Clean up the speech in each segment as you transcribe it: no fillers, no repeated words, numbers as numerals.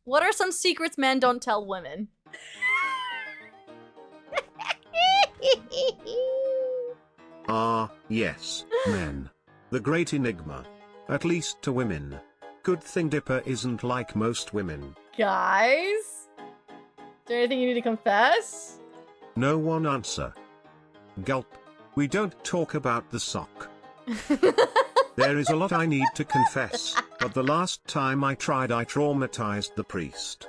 What are some secrets men don't tell women? Yes, men. The great enigma. At least to women. Good thing Dipper isn't like most women. Guys? Is there anything you need to confess? No one answer. Gulp. We don't talk about the sock. There is a lot I need to confess, but the last time I tried I traumatized the priest.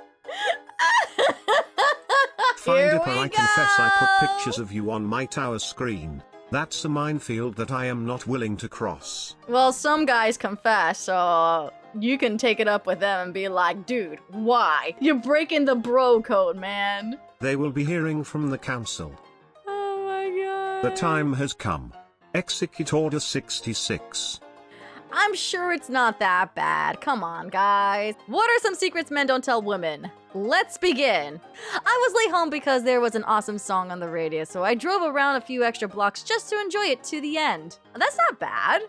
Fine Here Dipper, we I confess I put go. pictures of you on my tower screen. That's a minefield that I am not willing to cross. Well, some guys confess, so you can take it up with them and be like, dude, why? You're breaking the bro code, man. They will be hearing from the council. Oh my god. The time has come. Execute Order 66. I'm sure it's not that bad. Come on, guys. What are some secrets men don't tell women? Let's begin. I was late home because there was an awesome song on the radio, so I drove around a few extra blocks just to enjoy it to the end. That's not bad.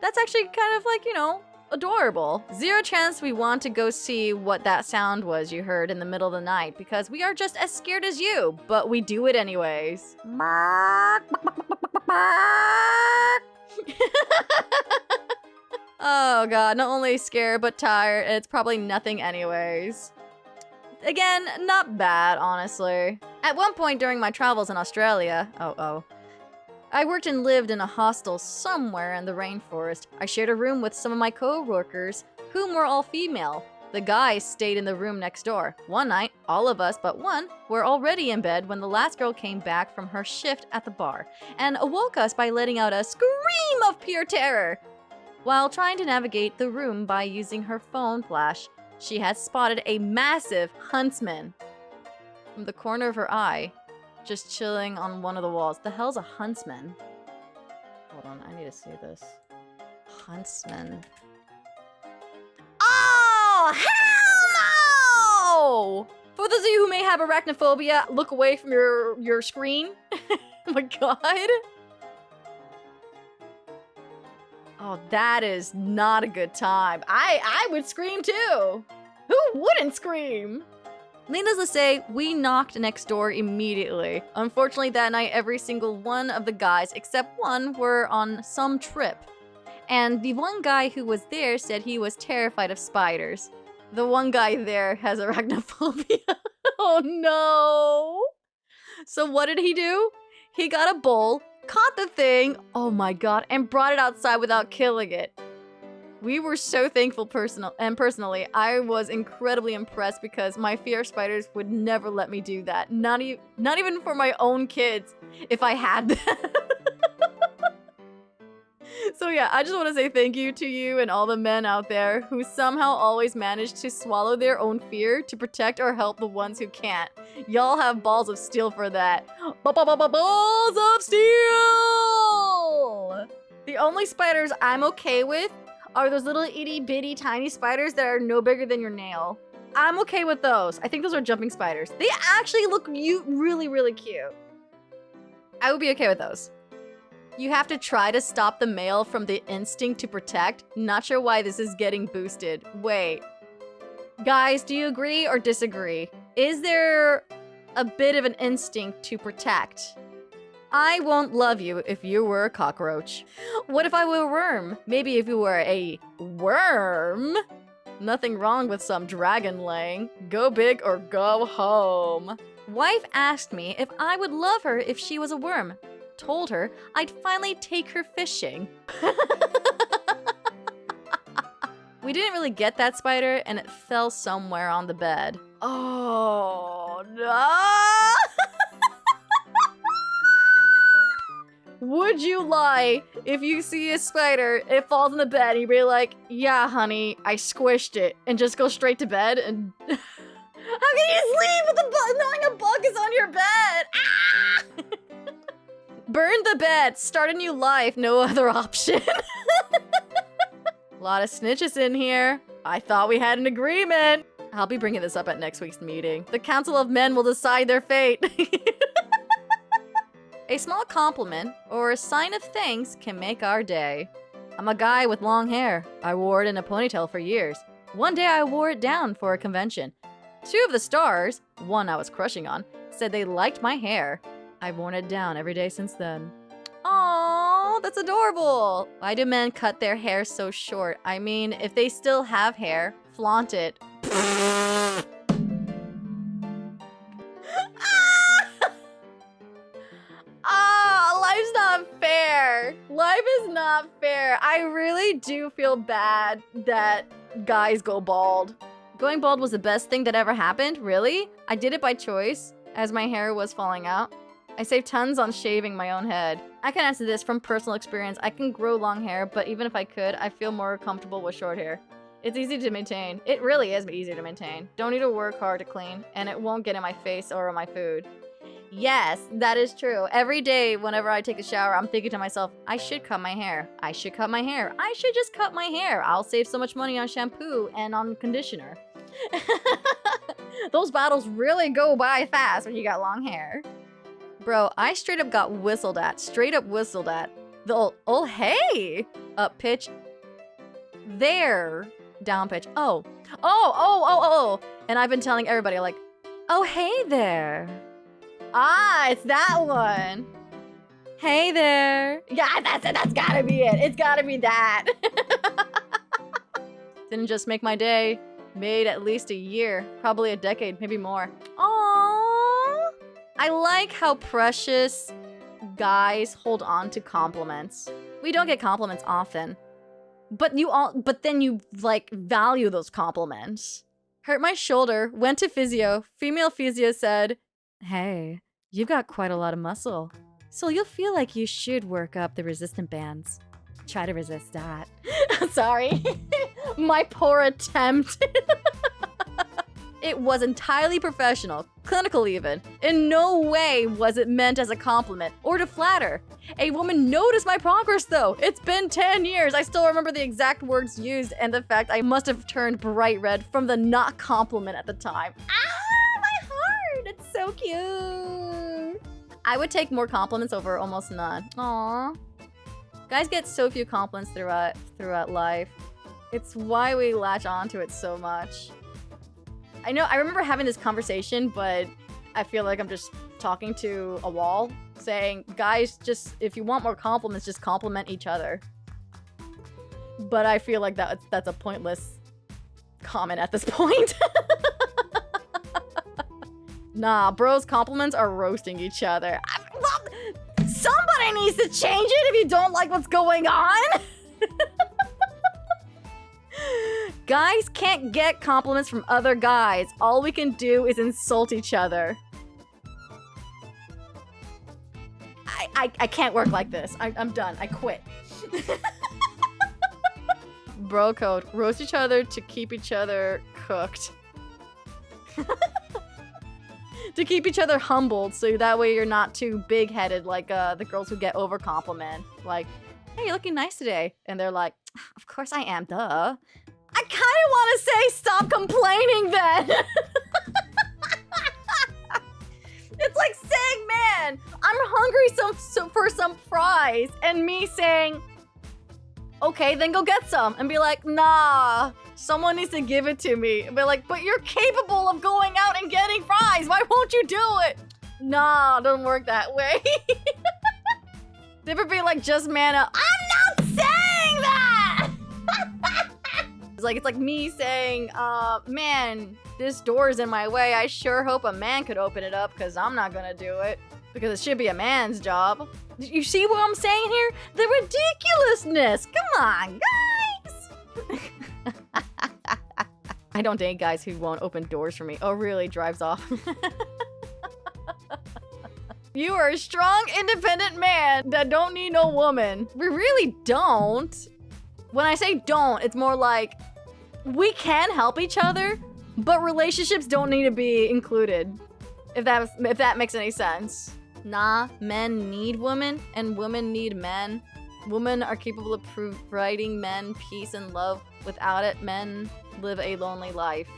That's actually kind of like, you know, adorable. Zero chance we want to go see what that sound was you heard in the middle of the night because we are just as scared as you, but we do it anyways. Oh god, not only scared but tired, and it's probably nothing anyways. Again, not bad, honestly. At one point during my travels in Australia, I worked and lived in a hostel somewhere in the rainforest. I shared a room with some of my co-workers, whom were all female. The guys stayed in the room next door. One night, all of us but one were already in bed when the last girl came back from her shift at the bar and awoke us by letting out a scream of pure terror. While trying to navigate the room by using her phone flash, she had spotted a massive huntsman from the corner of her eye, just chilling on one of the walls. The hell's a huntsman? Hold on, I need to see this. Huntsman. Oh, hell no! For those of you who may have arachnophobia, look away from your screen. Oh my god. Oh, that is not a good time. I would scream too. Who wouldn't scream? Needless to say, we knocked next door immediately. Unfortunately, that night, every single one of the guys, except one, were on some trip. And the one guy who was there said he was terrified of spiders. The one guy there has arachnophobia. Oh no! So what did he do? He got a bowl, caught the thing, oh my god, and brought it outside without killing it. We were so thankful personally, I was incredibly impressed because my fear of spiders would never let me do that. Not even for my own kids, if I had them. So yeah, I just want to say thank you to you and all the men out there who somehow always manage to swallow their own fear to protect or help the ones who can't. Y'all have balls of steel for that. Balls of steel! The only spiders I'm okay with are those little itty bitty tiny spiders that are no bigger than your nail. I'm okay with those. I think those are jumping spiders. They actually look really, really cute. I would be okay with those. You have to try to stop the male from the instinct to protect. Not sure why this is getting boosted. Wait. Guys, do you agree or disagree? Is there a bit of an instinct to protect? I won't love you if you were a cockroach. What if I were a worm? Maybe if you were a worm? Nothing wrong with some dragon laying. Go big or go home. Wife asked me if I would love her if she was a worm. Told her I'd finally take her fishing. We didn't really get that spider and it fell somewhere on the bed. Oh no! Would you lie if you see a spider, it falls in the bed, and you'd be like, yeah, honey, I squished it, and just go straight to bed? And how can you sleep with knowing a bug is on your bed? Ah! Burn the bed, start a new life, no other option. A lot of snitches in here. I thought we had an agreement. I'll be bringing this up at next week's meeting. The Council of Men will decide their fate. A small compliment or a sign of thanks can make our day. I'm a guy with long hair. I wore it in a ponytail for years. One day I wore it down for a convention. 2 of the stars, one I was crushing on, said they liked my hair. I've worn it down every day since then. Aww, that's adorable. Why do men cut their hair so short? I mean, if they still have hair, flaunt it. Life's not fair. Life is not fair. I really do feel bad that guys go bald. Going bald was the best thing that ever happened, really? I did it by choice, as my hair was falling out. I saved tons on shaving my own head. I can answer this from personal experience. I can grow long hair, but even if I could, I feel more comfortable with short hair. It's easy to maintain. It really is easy to maintain. Don't need to work hard to clean, and it won't get in my face or on my food. Yes, that is true. Every day, whenever I take a shower, I'm thinking to myself, I should cut my hair. I should cut my hair. I should just cut my hair. I'll save so much money on shampoo and on conditioner. Those bottles really go by fast when you got long hair. Bro, I straight up got whistled at. Straight up whistled at. The old, oh, hey! Up pitch. There. Down pitch. Oh. And I've been telling everybody, like, oh, hey there. Ah, it's that one. Hey there. Yeah, that's it. That's gotta be it. It's gotta be that. Didn't just make my day. Made at least a year. Probably a decade, maybe more. Aww. I like how precious guys hold on to compliments. We don't get compliments often. But then you like value those compliments. Hurt my shoulder, went to physio. Female physio said, hey, you've got quite a lot of muscle. So you'll feel like you should work up the resistant bands. Try to resist that. Sorry. My poor attempt. It was entirely professional, clinical even. In no way was it meant as a compliment or to flatter. A woman noticed my progress though. It's been 10 years. I still remember the exact words used and the fact I must have turned bright red from the not compliment at the time. Ah, my heart! It's so cute. I would take more compliments over almost none. Aww. Guys get so few compliments throughout life. It's why we latch onto it so much. I remember having this conversation, but I feel like I'm just talking to a wall, saying, guys, just, if you want more compliments, just compliment each other. But I feel like that's a pointless comment at this point. Nah, bros, compliments are roasting each other. Somebody needs to change it if you don't like what's going on. Guys can't get compliments from other guys. All we can do is insult each other. I can't work like this. I'm done. I quit. Bro code. Roast each other to keep each other cooked. To keep each other humbled, so that way you're not too big-headed like the girls who get over compliment. Like, hey, you're looking nice today. And they're like, of course I am, duh. I kind of want to say stop complaining then. It's like saying, man, I'm hungry for some fries. And me saying, okay, then go get some. And be like, nah, someone needs to give it to me. And be like, but you're capable of going out and getting fries. Why won't you do it? Nah, it doesn't work that way. Never be like, just man up. I'm not saying that! It's like me saying, man, this door's in my way. I sure hope a man could open it up because I'm not gonna do it. Because it should be a man's job. You see what I'm saying here? The ridiculousness! Come on, guys! I don't date guys who won't open doors for me. Oh, really? Drives off. You are a strong, independent man that don't need no woman. We really don't. When I say don't, it's more like we can help each other, but relationships don't need to be included. If that makes any sense. Nah, men need women and women need men. Women are capable of providing men peace and love. Without it, men live a lonely life.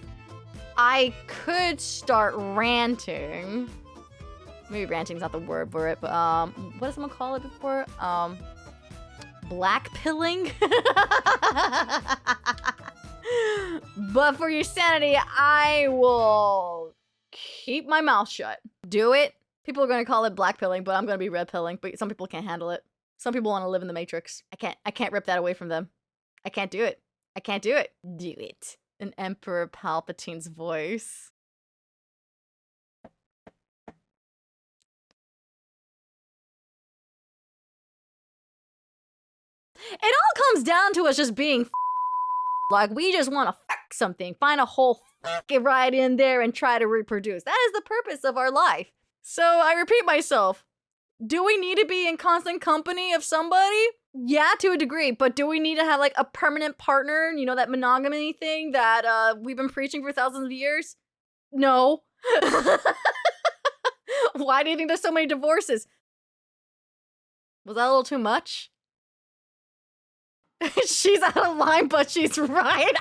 I could start ranting. Maybe ranting's not the word for it, but what does someone call it before? Black pilling? But for your sanity, I will keep my mouth shut. Do it. People are gonna call it black pilling, but I'm gonna be red pilling. But some people can't handle it. Some people want to live in the Matrix. I can't rip that away from them. I can't do it. I can't do it. Do it. In Emperor Palpatine's voice. It all comes down to us just being like, we just want to fuck something, find a hole, fuck it right in there and try to reproduce. That is the purpose of our life. So I repeat myself. Do we need to be in constant company of somebody? Yeah, to a degree, but do we need to have like a permanent partner? You know, that monogamy thing that we've been preaching for thousands of years? No. Why do you think there's so many divorces? Was that a little too much? She's out of line, but she's right.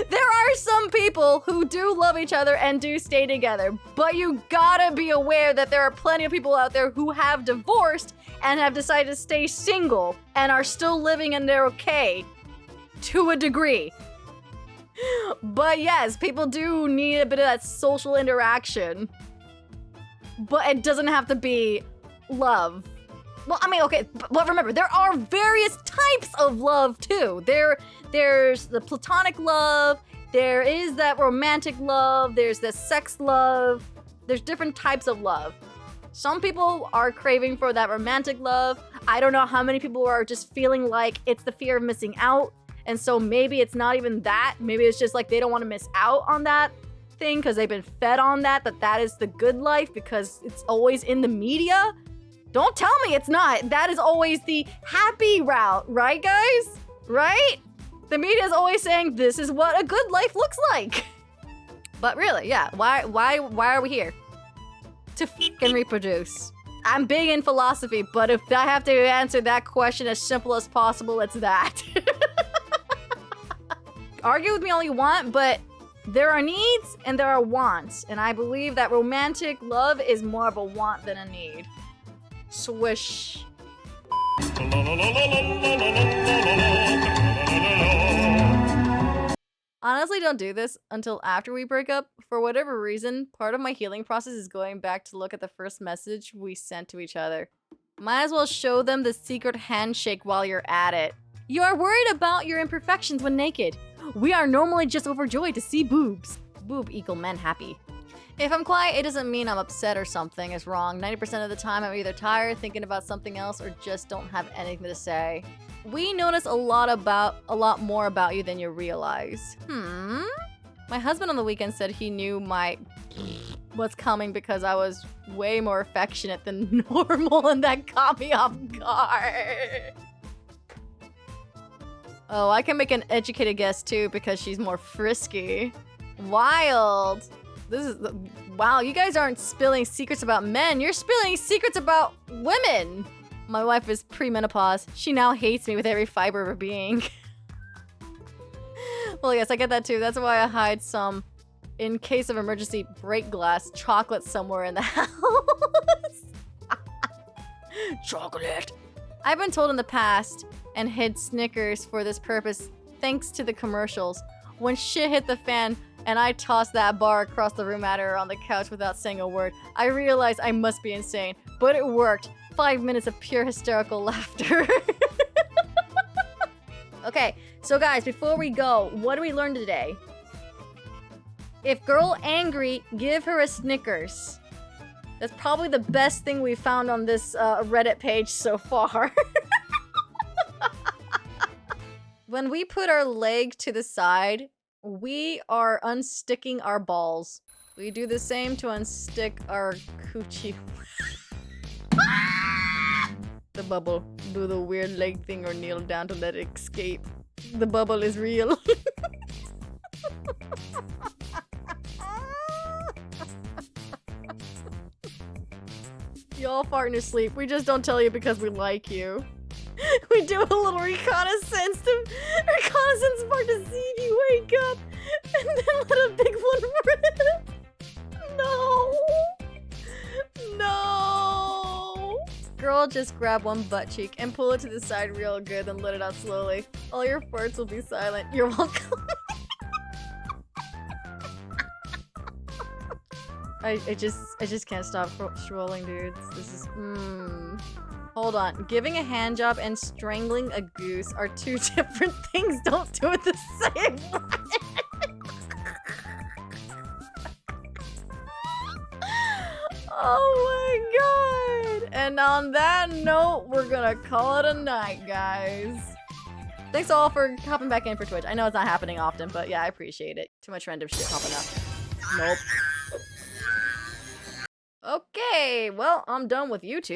There are some people who do love each other and do stay together, but you gotta be aware that there are plenty of people out there who have divorced and have decided to stay single and are still living and they're okay. To a degree. But yes, people do need a bit of that social interaction. But it doesn't have to be love. Well, I mean, okay, but remember, there are various types of love, too. There's the platonic love, there is that romantic love, there's the sex love, there's different types of love. Some people are craving for that romantic love. I don't know how many people are just feeling like it's the fear of missing out, and so maybe it's not even that. Maybe it's just like they don't want to miss out on that thing because they've been fed on that is the good life because it's always in the media. Don't tell me it's not. That is always the happy route, right, guys? Right? The media is always saying this is what a good life looks like. But really, yeah, why are we here? To fucking reproduce. I'm big in philosophy, but if I have to answer that question as simple as possible, it's that. Argue with me all you want, but there are needs and there are wants, and I believe that romantic love is more of a want than a need. Swish. Honestly, don't do this until after we break up. For whatever reason, part of my healing process is going back to look at the first message we sent to each other. Might as well show them the secret handshake while you're at it. You are worried about your imperfections when naked. We are normally just overjoyed to see boobs. Boob equal men happy. If I'm quiet, it doesn't mean I'm upset or something is wrong. 90% of the time, I'm either tired, thinking about something else, or just don't have anything to say. We notice a lot more about you than you realize. My husband on the weekend said he knew what's coming because I was way more affectionate than normal, and that caught me off guard. Oh, I can make an educated guess too because she's more frisky. Wild. Wow, you guys aren't spilling secrets about men. You're spilling secrets about women. My wife is premenopause. She now hates me with every fiber of her being. Well, yes, I get that too. That's why I hide some, in case of emergency, break glass chocolate somewhere in the house. Chocolate. I've been told in the past and hid Snickers for this purpose thanks to the commercials. When shit hit the fan, and I tossed that bar across the room at her on the couch without saying a word, I realized I must be insane, but it worked. 5 minutes of pure hysterical laughter. Okay, so guys, before we go, what do we learn today? If girl angry, give her a Snickers. That's probably the best thing we found on this Reddit page so far. When we put our leg to the side, we are unsticking our balls. We do the same to unstick our coochie. The bubble. Do the weird leg thing or kneel down to let it escape. The bubble is real. Y'all fart in your sleep. We just don't tell you because we like you. We do a little reconnaissance part to see if you wake up, and then let a big one rip. No. No. Girl girl, just grab one butt cheek and pull it to the side real good, then let it out slowly. All your farts will be silent. You're welcome. I just can't stop scrolling, dudes. This is Hold on. Giving a hand job and strangling a goose are two different things. Don't do it the same way. Oh my god. And on that note, we're gonna call it a night, guys. Thanks all for hopping back in for Twitch. I know it's not happening often, but yeah, I appreciate it. Too much random shit popping up. Nope. Okay, well, I'm done with YouTube.